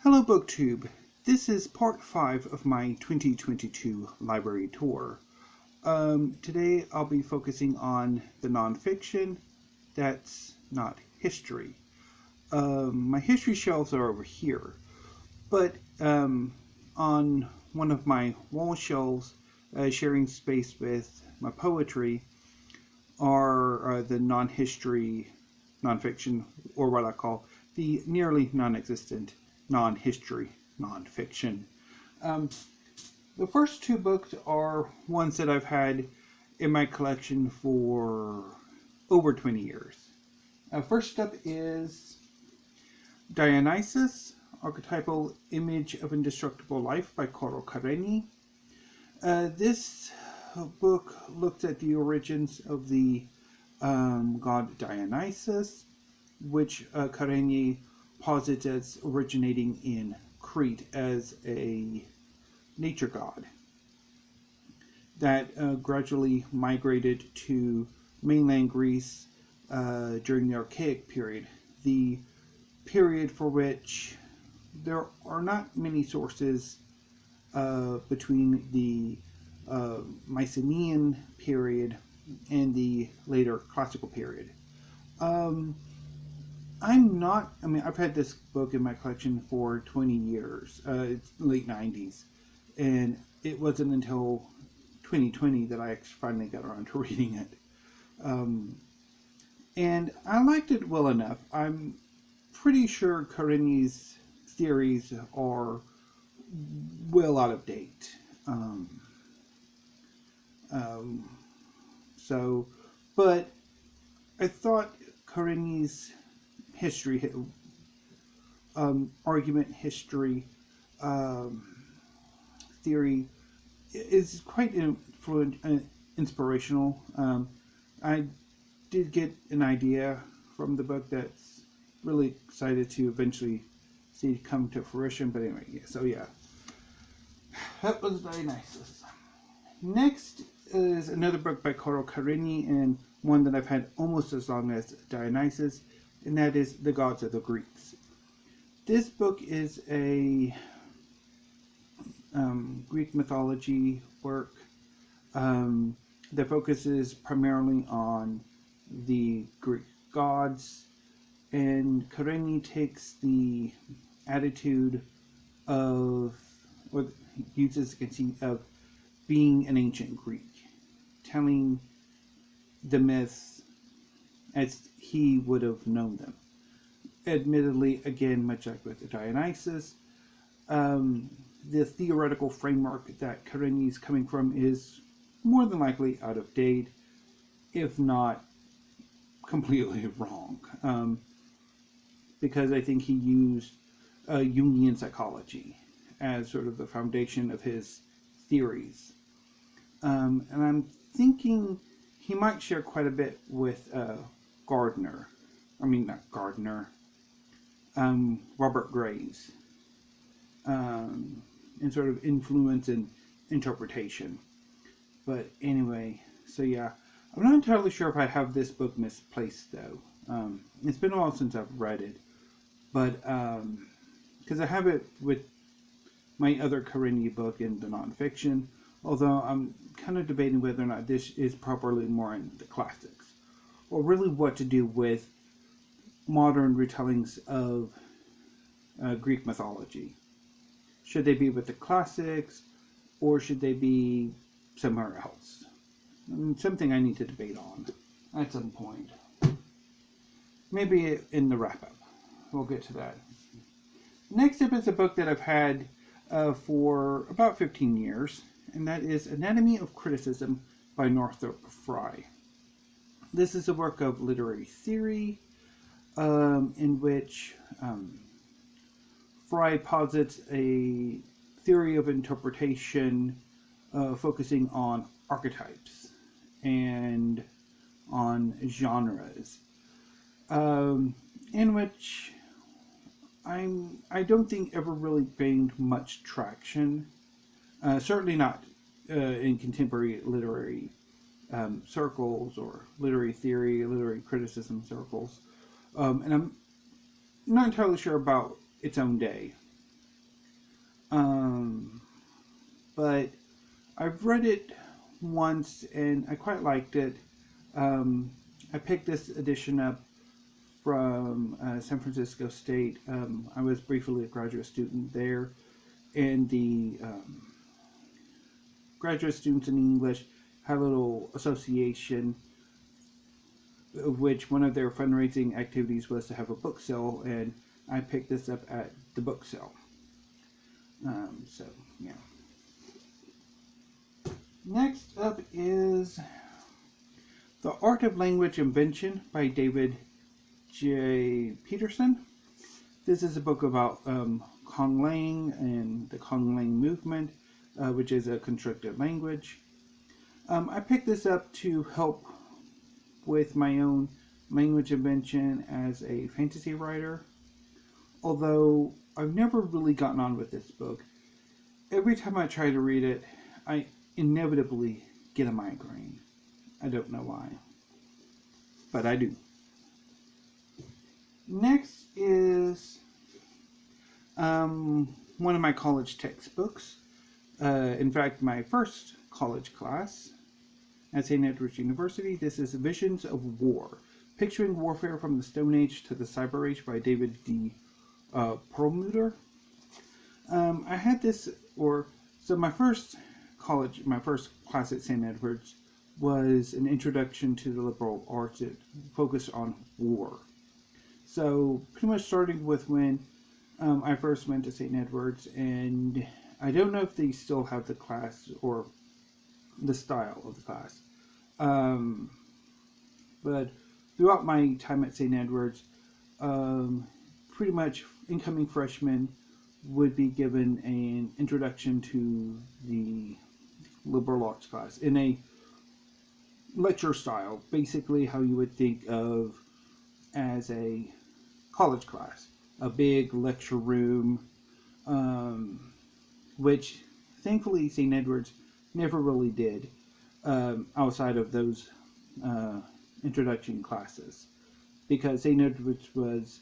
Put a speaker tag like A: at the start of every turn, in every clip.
A: Hello Booktube, this is part 5 of my 2022 library tour. Today I'll be focusing on the nonfiction that's not history. My history shelves are over here, but on one of my wall shelves, sharing space with my poetry, are the non-history nonfiction, or what I call the nearly non-existent non-history nonfiction. The first two books are ones that I've had in my collection for over 20 years. First up is Dionysus, Archetypal Image of Indestructible Life by Carlo Careni. This book looks at the origins of the god Dionysus, which Careni posits as originating in Crete as a nature god that gradually migrated to mainland Greece during the Archaic period, the period for which there are not many sources between the Mycenaean period and the later classical period. I've had this book in my collection for 20 years. It's late 90s. And it wasn't until 2020 that I finally got around to reading it. And I liked it well enough. I'm pretty sure Careni's theories are well out of date. But I thought Careni's history, argument history theory is quite inspirational. I did get an idea from the book that's really excited to eventually see it come to fruition. But anyway, that was Dionysus. Next is another book by Carlo Careni, and one that I've had almost as long as Dionysus, and that is The Gods of the Greeks. This book is a Greek mythology work that focuses primarily on the Greek gods, and Careni takes the attitude of, or uses the conceit of being an ancient Greek, telling the myths as he would have known them. Admittedly, again, much like with Dionysus, the theoretical framework that Careni is coming from is more than likely out of date, if not completely wrong, because I think he used Jungian psychology as sort of the foundation of his theories. And I'm thinking he might share quite a bit with Robert Graves, in sort of influence and interpretation. But anyway, I'm not entirely sure if I have this book misplaced though. It's been a while since I've read it, but because I have it with my other Careni book in the nonfiction, although I'm kind of debating whether or not this is properly more in the classics, or really what to do with modern retellings of Greek mythology. Should they be with the classics, or should they be somewhere else? Something I need to debate on at some point. Maybe in the wrap-up. We'll get to that. Next up is a book that I've had for about 15 years, and that is Anatomy of Criticism by Northrop Frye. This is a work of literary theory in which Frye posits a theory of interpretation focusing on archetypes and on genres, in which I don't think ever really gained much traction. Certainly not in contemporary literary circles or literary theory, literary criticism circles. And I'm not entirely sure about its own day. But I've read it once and I quite liked it. I picked this edition up from San Francisco State. I was briefly a graduate student there, and the graduate students in English had a little association of which one of their fundraising activities was to have a book sale, and I picked this up at the book sale. So, yeah. Next up is The Art of Language Invention by David J. Peterson. This is a book about Conlang and the Conlang movement, which is a constructed language. I picked this up to help with my own language invention as a fantasy writer, although I've never really gotten on with this book. Every time I try to read it, I inevitably get a migraine. I don't know why, but I do. Next is one of my college textbooks. In fact, my first college class at St. Edward's University. This is Visions of War, Picturing Warfare from the Stone Age to the Cyber Age by David D. Perlmutter. I had this, so my first class at St. Edward's was an introduction to the liberal arts. It focused on war. So pretty much starting with when I first went to St. Edward's, and I don't know if they still have the class or the style of the class. But throughout my time at St. Edward's, pretty much incoming freshmen would be given an introduction to the liberal arts class in a lecture style, basically how you would think of as a college class, a big lecture room, which thankfully St. Edward's never really did outside of those introduction classes, because St. Edward's was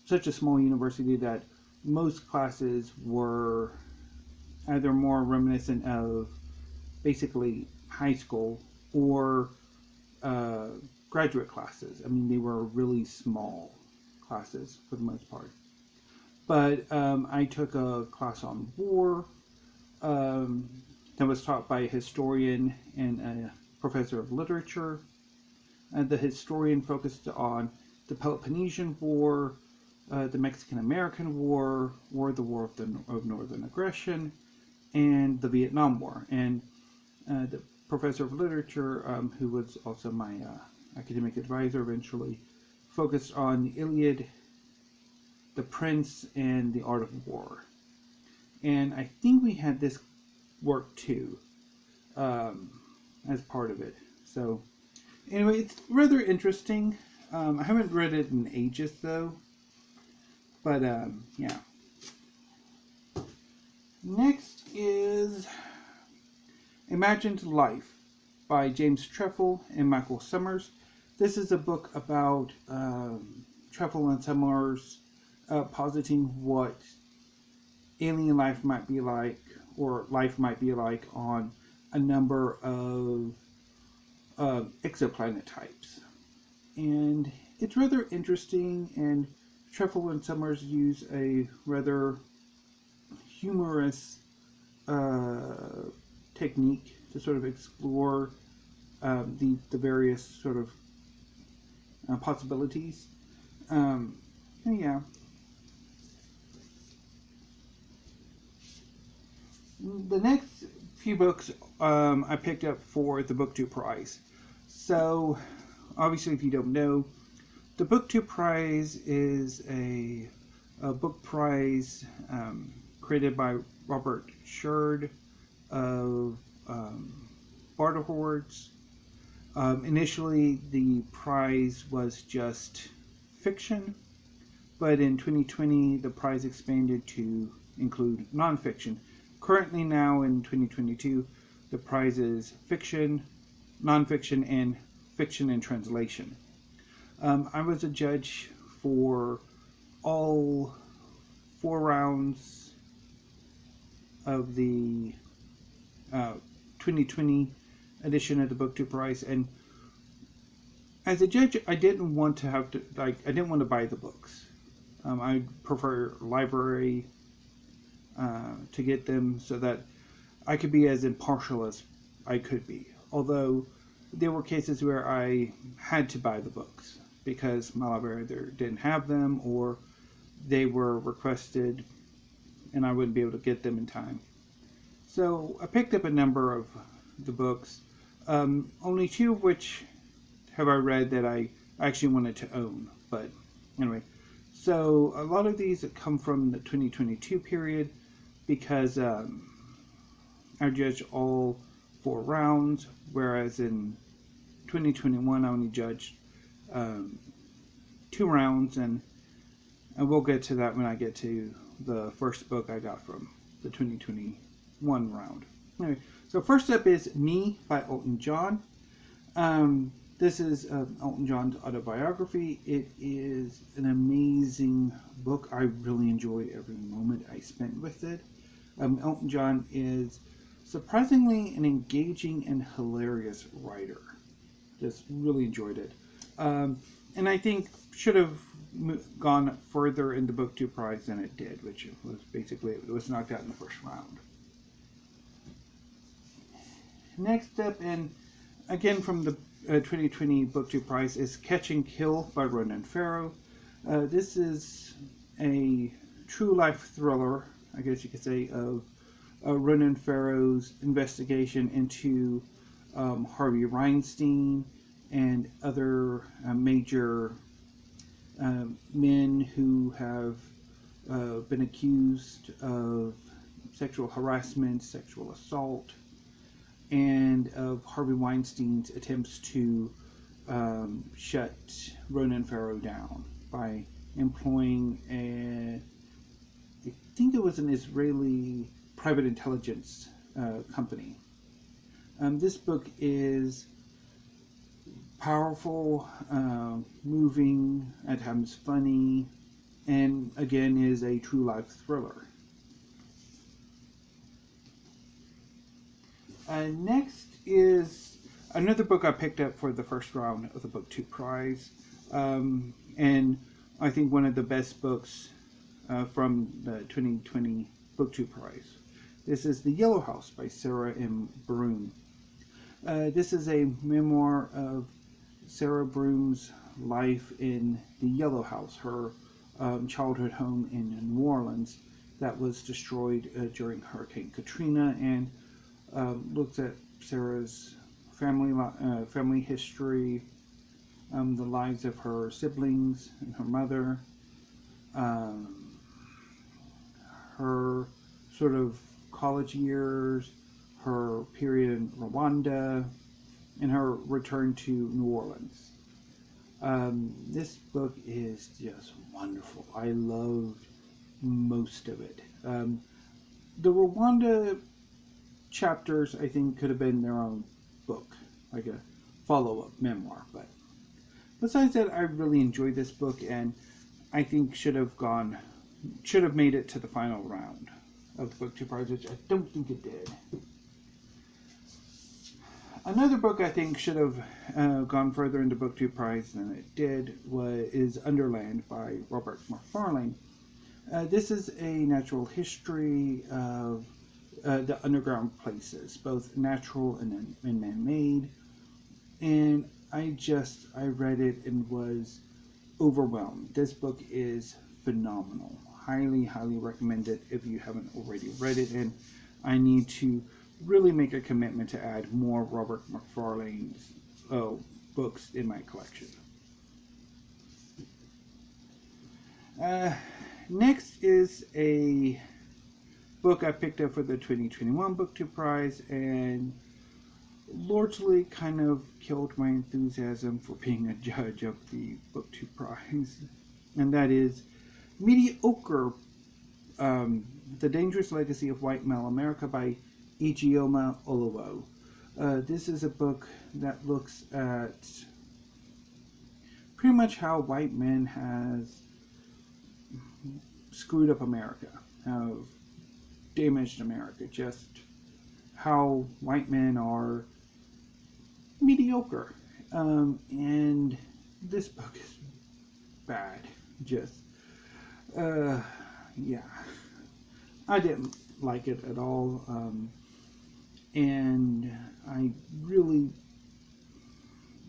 A: such a small university that most classes were either more reminiscent of basically high school or graduate classes. I mean, they were really small classes for the most part. But I took a class on war that was taught by a historian and a professor of literature. And the historian focused on the Peloponnesian War, the Mexican-American War, the War of Northern Aggression, and the Vietnam War. And the professor of literature, who was also my academic advisor eventually, focused on the Iliad, the Prince, and the Art of War. And I think we had this work too, as part of it. So anyway, it's rather interesting. I haven't read it in ages though, but yeah. Next is Imagined Life by James Truffle and Michael Summers. This is a book about Truffle and Summers positing what alien life might be like, or life might be like on a number of exoplanet types. And it's rather interesting, and Truffle and Summers use a rather humorous technique to sort of explore the various sort of possibilities. Yeah. The next few books I picked up for the Booktube Prize. So, obviously, if you don't know, the Booktube Prize is a book prize created by Robert Sherd of Barter Hordes. Initially, the prize was just fiction, but in 2020, the prize expanded to include nonfiction. Currently now in 2022, the prize is fiction, nonfiction, and fiction in translation. I was a judge for all 4 rounds of the 2020 edition of the Booktube Prize, and as a judge, I didn't want to have to I didn't want to buy the books. I prefer library to get them so that I could be as impartial as I could be. Although there were cases where I had to buy the books because my library either didn't have them or they were requested and I wouldn't be able to get them in time. So I picked up a number of the books, only two of which have I read that I actually wanted to own. But anyway, so a lot of these come from the 2022 period because I judged all 4 rounds, whereas in 2021 I only judged 2 rounds, and we'll get to that when I get to the first book I got from the 2021 round. Anyway, so first up is Me by Elton John. This is Elton John's autobiography. It is an amazing book. I really enjoyed every moment I spent with it. Elton John is surprisingly an engaging and hilarious writer. Just really enjoyed it. And I think should have gone further in the Booktube Prize than it did, which was basically, it was knocked out in the first round. Next up, and again from the 2020 Booktube Prize, is Catch and Kill by Ronan Farrow. This is a true life thriller, I guess you could say, of Ronan Farrow's investigation into Harvey Weinstein and other major men who have been accused of sexual harassment, sexual assault, and of Harvey Weinstein's attempts to shut Ronan Farrow down by employing I think it was an Israeli private intelligence company. This book is powerful, moving, at times funny, and again is a true life thriller. Next is another book I picked up for the first round of the Booktube Prize, and I think one of the best books from the 2020 Booktube Prize. This is The Yellow House by Sarah M. Broome. This is a memoir of Sarah Broome's life in the Yellow House, her childhood home in New Orleans that was destroyed during Hurricane Katrina, and looks at Sarah's family history, the lives of her siblings and her mother, her sort of college years, her period in Rwanda, and her return to New Orleans. This book is just wonderful. I loved most of it. The Rwanda chapters, I think, could have been their own book, like a follow-up memoir. But besides that, I really enjoyed this book, and I think should have made it to the final round of the Booktube Prize, which I don't think it did. Another book I think should have gone further into Booktube Prize than it did is Underland by Robert Mcfarlane. This is a natural history of the underground places, both natural and man-made. And I read it and was overwhelmed. This book is phenomenal. Highly, highly recommend it if you haven't already read it. And I need to really make a commitment to add more Robert Mcfarlane's books in my collection. Next is a book I picked up for the 2021 Booktube Prize and largely kind of killed my enthusiasm for being a judge of the Booktube Prize, and that is Mediocre, The Dangerous Legacy of White Male America by Egoma Olivo. This is a book that looks at pretty much how white men has screwed up America, how damaged America, just how white men are mediocre. And this book is bad. Just, yeah. I didn't like it at all. And I really,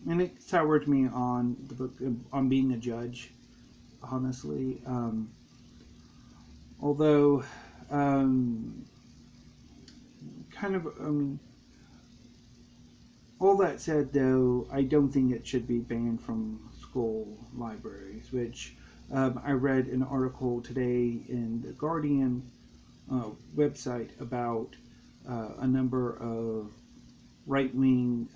A: and it soured me on the book, on being a judge, honestly. Although, kind of, all that said, though, I don't think it should be banned from school libraries, which I read an article today in the Guardian website about a number of right-wing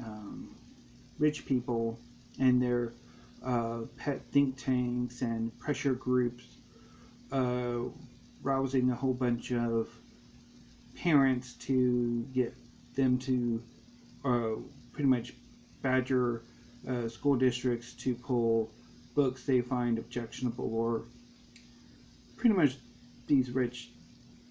A: rich people and their pet think tanks and pressure groups rousing a whole bunch of parents to get them to pretty much badger school districts to pull books they find objectionable, or pretty much these rich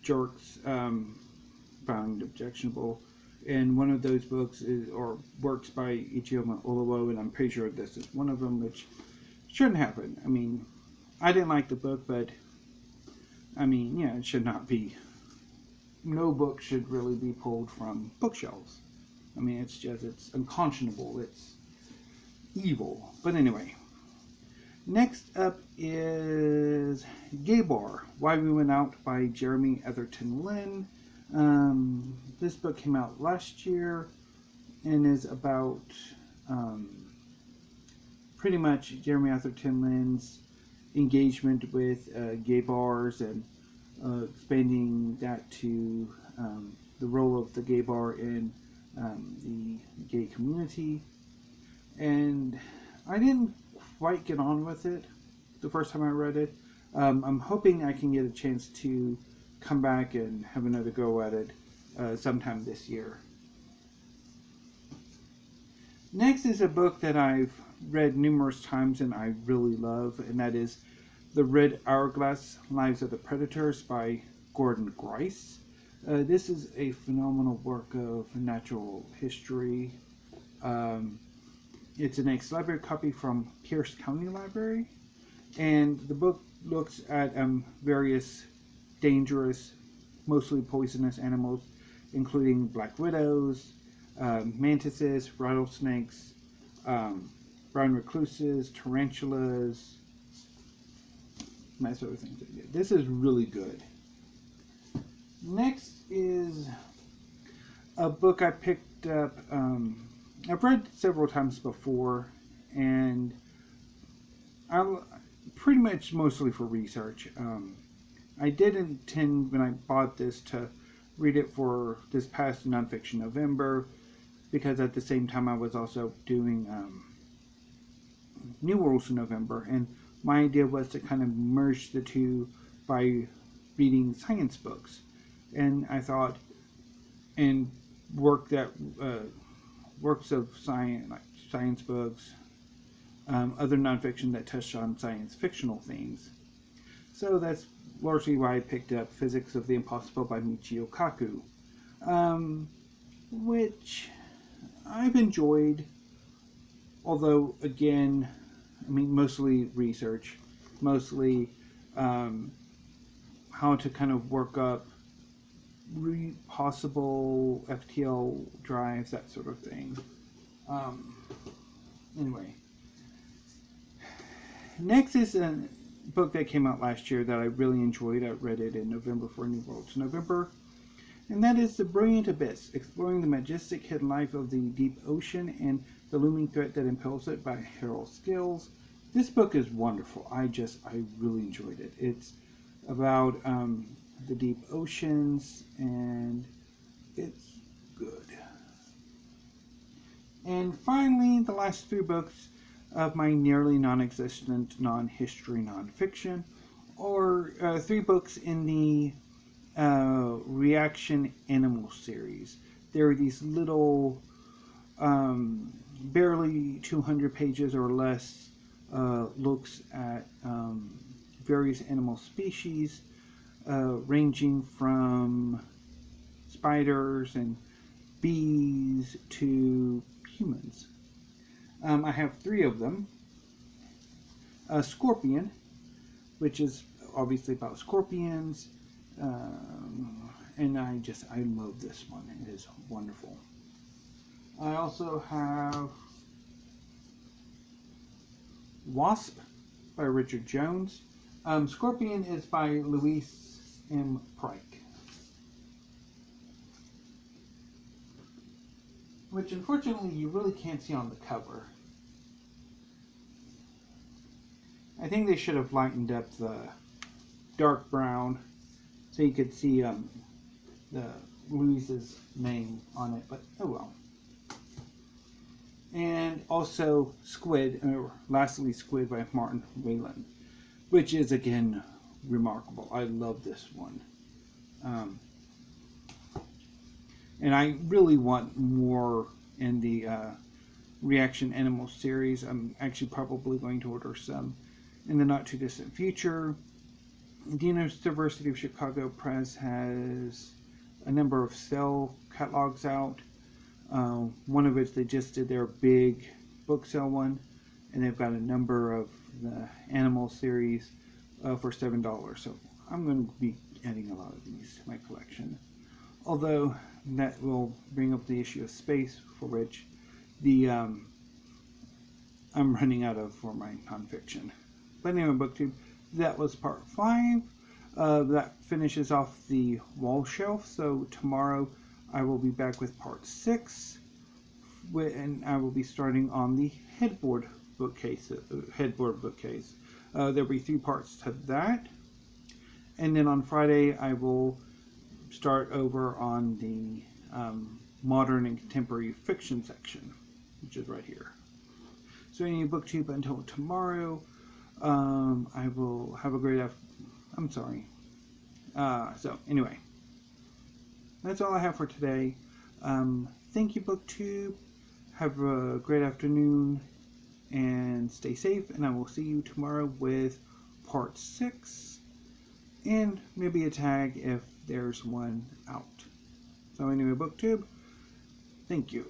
A: jerks found objectionable. And one of those books is, or works by Egoma Olivo, and I'm pretty sure this is one of them, which shouldn't happen. I mean, I didn't like the book, but I mean, yeah, it should not be. No book should really be pulled from bookshelves. I mean, it's just, it's unconscionable. It's evil. But anyway, next up is Gay Bar, Why We Went Out by Jeremy Etherton Lynn. This book came out last year and is about pretty much Jeremy Etherton Lynn's engagement with gay bars and expanding that to the role of the gay bar in the gay community. And I didn't quite get on with it the first time I read it. I'm hoping I can get a chance to come back and have another go at it sometime this year. Next is a book that I've read numerous times and I really love, and that is The Red Hourglass, Lives of the Predators by Gordon Grice. This is a phenomenal work of natural history. It's an ex-library copy from Pierce County Library, and the book looks at various dangerous, mostly poisonous animals, including black widows, mantises, rattlesnakes, brown recluses, tarantulas, that sort of thing. This is really good. Next is a book I picked up. I've read several times before, and I'm pretty much mostly for research. I did intend, when I bought this, to read it for this past Nonfiction November, because at the same time I was also doing New Worlds in November, and my idea was to kind of merge the two by reading science books. And I thought, and works of science, like science books, other nonfiction that touched on science fictional themes. So that's largely why I picked up Physics of the Impossible by Michio Kaku, which I've enjoyed, although again, I mean, mostly research, mostly how to kind of work up possible FTL drives, that sort of thing. Anyway, next is a book that came out last year that I really enjoyed. I read it in November for New Worlds November, and that is The Brilliant Abyss, Exploring the Majestic Hidden Life of the Deep Ocean and the Looming Threat That Impels It by Harold Scales. This book is wonderful. I really enjoyed it. It's about the deep oceans, and it's good. And finally, the last three books of my nearly non-existent non-history non-fiction are three books in the Reaction Animal series. There are these little barely 200 pages or less looks at various animal species ranging from spiders and bees to humans. I have 3 of them. A scorpion, which is obviously about scorpions, and I love this one. It is wonderful. I also have Wasp by Richard Jones. Scorpion is by Louise M. Pryke, which unfortunately you really can't see on the cover. I think they should have lightened up the dark brown so you could see the Louise's name on it, but oh well. And also Squid, or Lastly Squid by Martin Whalen, which is again remarkable. I love this one. And I really want more in the Reaction Animal series. I'm actually probably going to order some in the not too distant future. The University of Chicago Press has a number of sale catalogs out. One of which they just did their big book sale one, and they've got a number of the animal series for $7. So I'm going to be adding a lot of these to my collection. Although that will bring up the issue of space, for which the I'm running out of for my nonfiction. But anyway, Booktube, that was part 5. That finishes off the wall shelf. So tomorrow I will be back with part 6, and I will be starting on the headboard bookcase. There'll be 3 parts to that, and then on Friday I will start over on the modern and contemporary fiction section, which is right here. So anyway, Booktube, until tomorrow, I will have a great I'm sorry. So anyway, that's all I have for today. Thank you, Booktube. Have a great afternoon and stay safe, and I will see you tomorrow with part 6 and maybe a tag if there's one out. So anyway, Booktube, thank you.